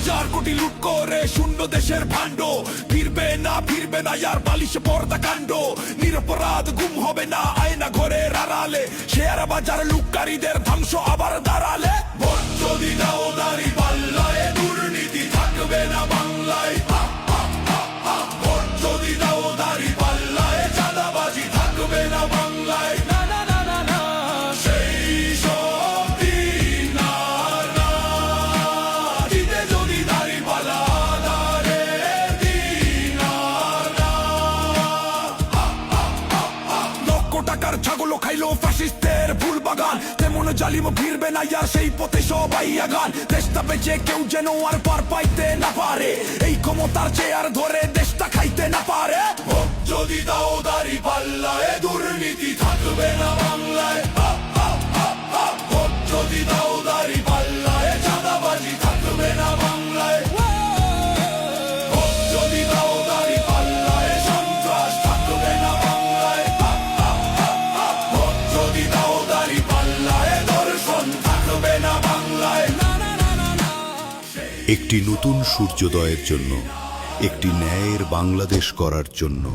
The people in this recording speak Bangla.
হাজার কোটি লুট করে শূন্য দেশের ভাণ্ড। ফিরবে না ইয়ার বালিশে পর্দা কাণ্ড। নিরপরাধ গুম হবে না আয়না ঘরের আড়ালে। শেয়ার বাজার লুটকারীদের ধ্বংস আবার দাঁড়ালে। ভোট যদি দাও দাঁড়ি পাল্লায়, দুর্নীতি থাকবে না বাংলায়। ভোট যদি দাও দাঁড়ি পাল্লায়, চাঁদাবাজি থাকবে না বাংলায়। না না না না না, সেই সব দিন আর না। দিতে যদি দাঁড়ি পাল্লা দাঁড়ে দিন আর না। লক্ষ টাকার ছাগলও খাইলো ফাসিস্টের ফুল বাগান। তেমন জালিম ফিরবে না ইয়ার সেই পথে সবাই আগান। দেশটা বেঁচে কেউ যেন আর পার পাইতে না পারে। এই ক্ষমতার চেয়ার ধরে দেশটা খাইতে না পারে। ভোট যদি দাও দাঁড়ি পাল্লায়, দুর্নীতি থাকবে না বাংলায়। ভোট যদি দাও দাঁড়ি পাল্লায়, চাঁদাবাজি থাকবে না বাংলায়। ভোট যদি দাও দাঁড়ি পাল্লায়, সন্ত্রাস থাকবে না বাংলায়। ভোট যদি দাও দাঁড়ি পাল্লায়, ধর্ষণ থাকবে না বাংলায়। একটি নতুন সূর্যোদয়ের জন্য, একটি ন্যায়ের বাংলাদেশ গড়ার জন্য।